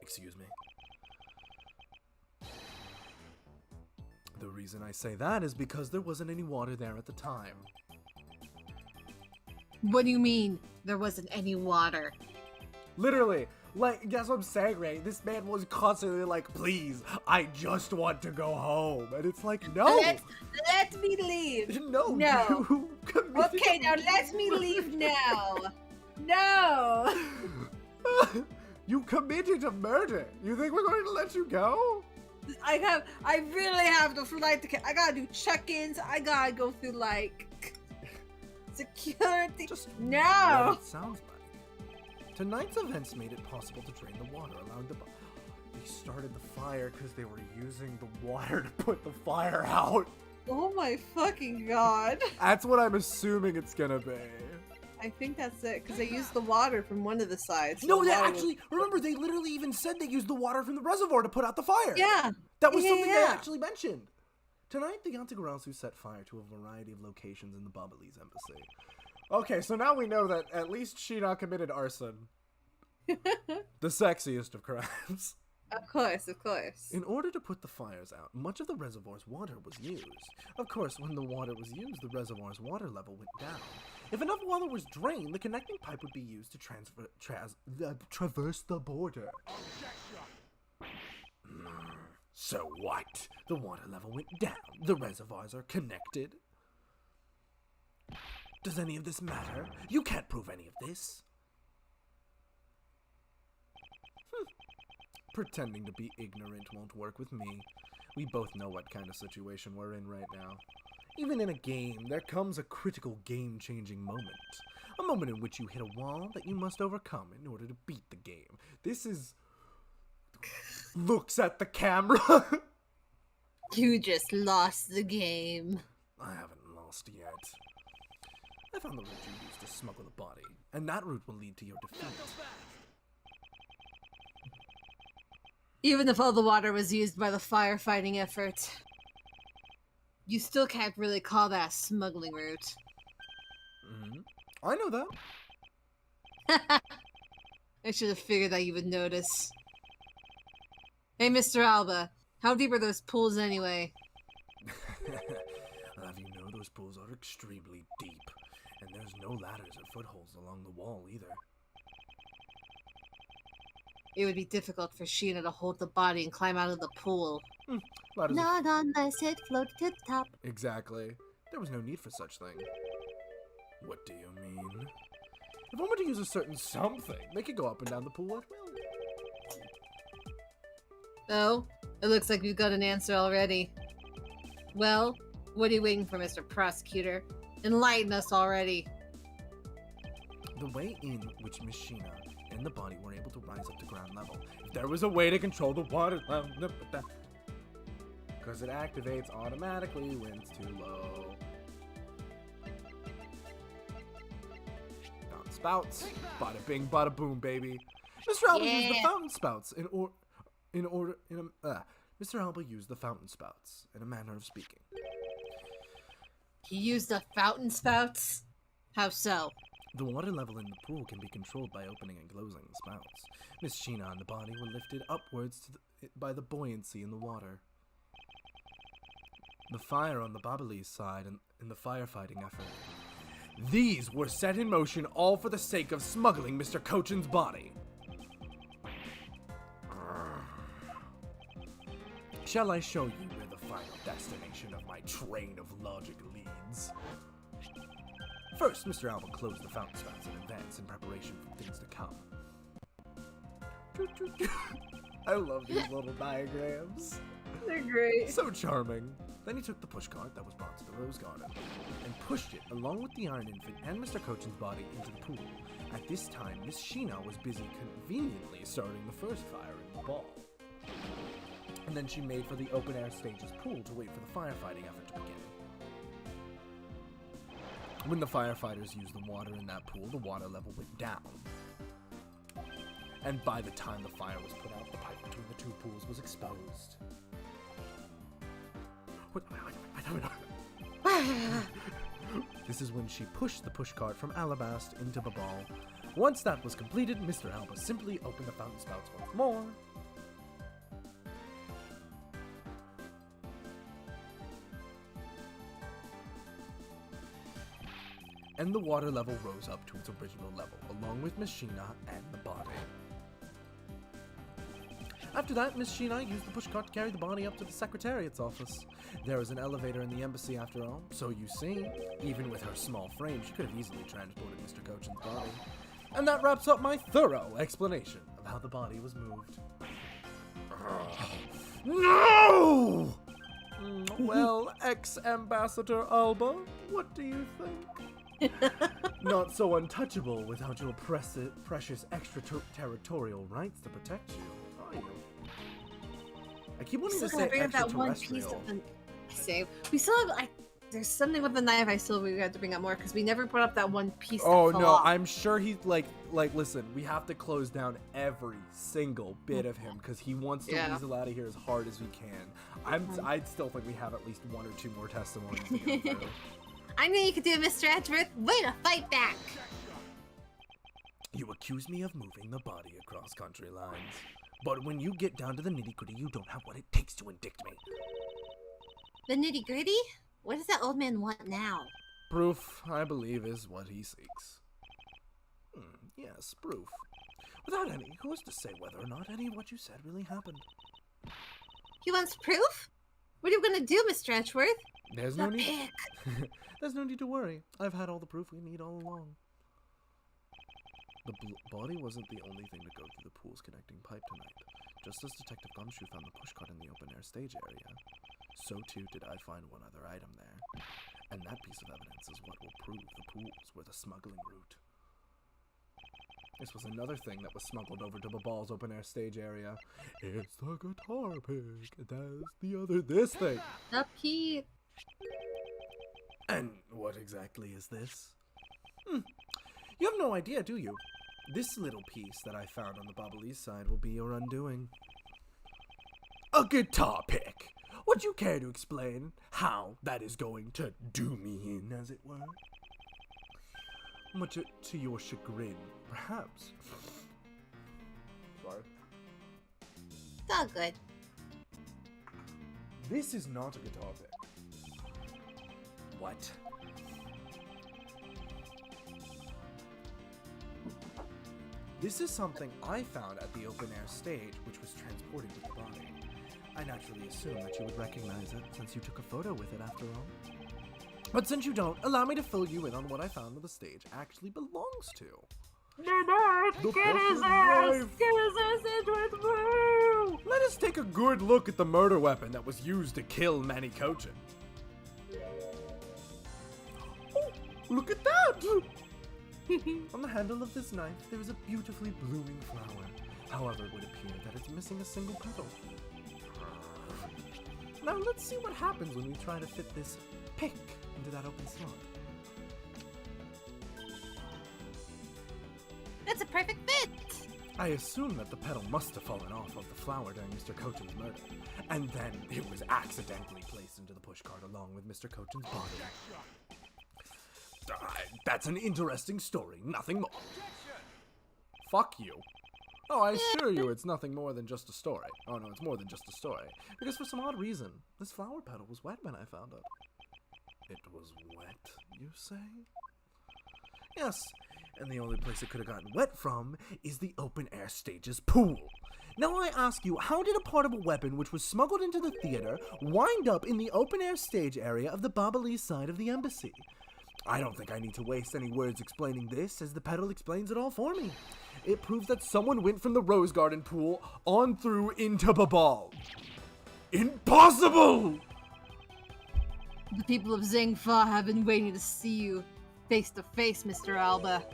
Excuse me. The reason I say that is because there wasn't any water there at the time. What do you mean, there wasn't any water? Literally, like, that's what I'm saying, right? This man was constantly like, please, I just want to go home. And it's like, no! Let me leave! No! No. You committed- Okay, now let me leave now! No! You committed a murder! You think we're going to let you go? I really have the flight ticket. I gotta do check-ins. I gotta go through like security. Just No. what it sounds like. Tonight's events made it possible to drain the water, allowing the. They started the fire because they were using the water to put the fire out. Oh my fucking god. That's what I'm assuming it's gonna be. I think that's it, because they used the water from one of the sides. No, The they water actually, remember, they literally even said they used the water from the reservoir to put out the fire. Yeah. That was Yeah, something they yeah. actually mentioned. Tonight, the Yantagarasu set fire to a variety of locations in the Babali's embassy. Okay, so now we know that at least Sheena committed arson. The sexiest of crimes. Of course, of course. In order to put the fires out, much of the reservoir's water was used. Of course, when the water was used, the reservoir's water level went down. If enough water was drained, the connecting pipe would be used to traverse the border. So what? The water level went down. The reservoirs are connected. Does any of this matter? You can't prove any of this. Pretending to be ignorant won't work with me. We both know what kind of situation we're in right now. Even in a game, there comes a critical game-changing moment. A moment in which you hit a wall that you must overcome in order to beat the game. This is... looks at the camera. You just lost the game. I haven't lost yet. I found the route you used to smuggle the body, and that route will lead to your defeat. Even if all the water was used by the firefighting effort, you still can't really call that a smuggling route. I know that. I should have figured that you would notice. Hey, Mr. Alba, how deep are those pools anyway? I'll have you know those pools are extremely deep, and there's no ladders or footholds along the wall either. It would be difficult for Sheena to hold the body and climb out of the pool. Ladders Not unless it floats to the top. Exactly. There was no need for such thing. What do you mean? If one were to use a certain something, they could go up and down the pool at will. Oh, it looks like we've got an answer already. Well, what are you waiting for, Mr. Prosecutor? Enlighten us already. The way in which Miss Sheena and the body were able to rise up to ground level. If there was a way to control the water level, because it activates automatically when it's too low. Fountain spouts. Bada bing, bada boom, baby. Mr. Alba used the fountain spouts Mr. Alba used the fountain spouts in a manner of speaking. He used the fountain spouts? How so? The water level in the pool can be controlled by opening and closing the spouts. Miss Sheena and the body were lifted upwards by the buoyancy in the water. The fire on the Babali's side and in the firefighting effort. These were set in motion all for the sake of smuggling Mr. Cochin's body. Shall I show you where the final destination of my train of logic leads? First, Mr. Alba closed the fountain spouts in advance in preparation for things to come. I love these little diagrams. They're great. So charming. Then he took the pushcart that was brought to the rose garden and pushed it along with the Iron Infant and Mr. Cochin's body into the pool. At this time, Miss Sheena was busy conveniently starting the first fire in the ball. And then she made for the open-air stage's pool to wait for the firefighting effort to begin. When the firefighters used the water in that pool, the water level went down. And by the time the fire was put out, the pipe between the two pools was exposed. This is when she pushed the pushcart from Alabast into Babal. Once that was completed, Mr. Alba simply opened the fountain spouts once more. And the water level rose up to its original level, along with Miss Sheena and the body. After that, Miss Sheena used the pushcart to carry the body up to the Secretariat's office. There was an elevator in the embassy after all, so you see, even with her small frame, she could have easily transported Mr. Cochin's body. And that wraps up my thorough explanation of how the body was moved. No! Well, ex-Ambassador Alba, what do you think? Not so untouchable without your precious extraterritorial rights to protect you, are you? I keep wanting to say bring up that one piece extraterrestrial. of the save. We still have. There's something with the knife. We have to bring up more because we never brought up that one piece. Oh that fell no, off. I'm sure he's like listen, we have to close down every single bit of him because he wants to weasel out of here as hard as we can. I'd still think we have at least one or two more testimonies to get through. I knew you could do it, Mr. Edgeworth. Way to fight back. You accuse me of moving the body across country lines, but when you get down to the nitty-gritty, you don't have what it takes to indict me. The nitty-gritty? What does that old man want now? Proof, I believe, is what he seeks. Yes, proof. Without any, who is to say whether or not any of what you said really happened? He wants proof? What are you gonna do, Mr. Edgeworth? There's no The need. pick. There's no need to worry. I've had all the proof we need all along. The body wasn't the only thing to go through the pool's connecting pipe tonight. Just as Detective Gumshoe found the pushcart in the open-air stage area, so too did I find one other item there. And that piece of evidence is what will prove the pools were the smuggling route. This was another thing that was smuggled over to Babal's open-air stage area. It's the guitar pick. That's the other this thing. The key. And what exactly is this? You have no idea, do you? This little piece that I found on the Babalese side will be your undoing. A guitar pick! Would you care to explain how that is going to do me in, as it were? Much to your chagrin, perhaps. Sorry. It's all good. This is not a guitar pick. What? This is something I found at the open-air stage, which was transported with the body. I naturally assumed that you would recognize it, since you took a photo with it after all. But since you don't, allow me to fill you in on what I found where the stage actually belongs to. Get his ass! Get his ass, Edgeworth! Woo! Let us take a good look at the murder weapon that was used to kill Manny Cochin. Oh, look at that! On the handle of this knife, there is a beautifully blooming flower. However, it would appear that it's missing a single petal. Now let's see what happens when we try to fit this pick into that open slot. That's a perfect fit. I assume that the petal must have fallen off of the flower during Mr. Cochin's murder, and then it was accidentally placed into the pushcart along with Mr. Cochin's body. That's an interesting story, nothing more. Fuck you. Oh, I assure you it's nothing more than just a story. Oh no, it's more than just a story. Because for some odd reason, this flower petal was wet when I found it. It was wet, you say? Yes, and the only place it could have gotten wet from is the open-air stage's pool. Now I ask you, how did a part of a weapon which was smuggled into the theater wind up in the open-air stage area of the Babalese side of the embassy? I don't think I need to waste any words explaining this, as the petal explains it all for me. It proves that someone went from the Rose Garden pool on through into Babal. Impossible! The people of Zangfa have been waiting to see you face to face, Mr. Alba.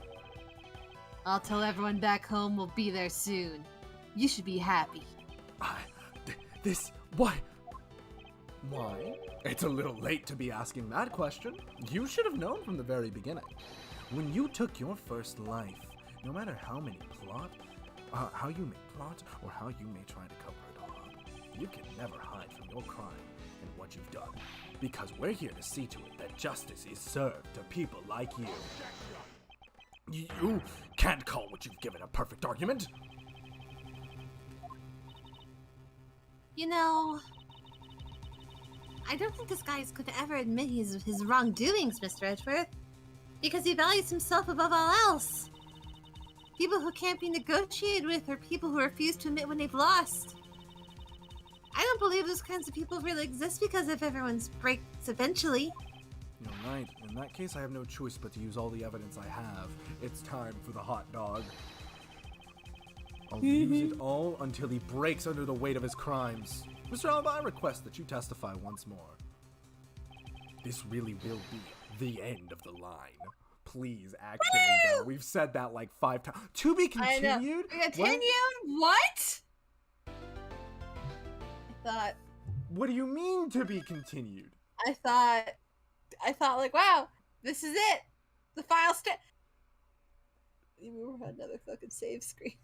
I'll tell everyone back home we'll be there soon. You should be happy. Why? Why? It's a little late to be asking that question. You should have known from the very beginning. When you took your first life, no matter how you may plot, or how you may try to cover it all up, you can never hide from your crime and what you've done. Because we're here to see to it that justice is served to people like you. You can't call what you've given a perfect argument. You know, I don't think this guy could ever admit his wrongdoings, Mr. Edgeworth, because he values himself above all else. People who can't be negotiated with are people who refuse to admit when they've lost. I don't believe those kinds of people really exist because if everyone's breaks eventually. You're right. In that case, I have no choice but to use all the evidence I have. It's time for the hot dog. I'll use it all until he breaks under the weight of his crimes. Mr. Alba, I request that you testify once more. This really will be the end of the line. Please, actually, though. We've said that like 5 times. To be continued? Continued? What? I thought. What do you mean to be continued? I thought like, wow, this is it. The file We were on another fucking save screen.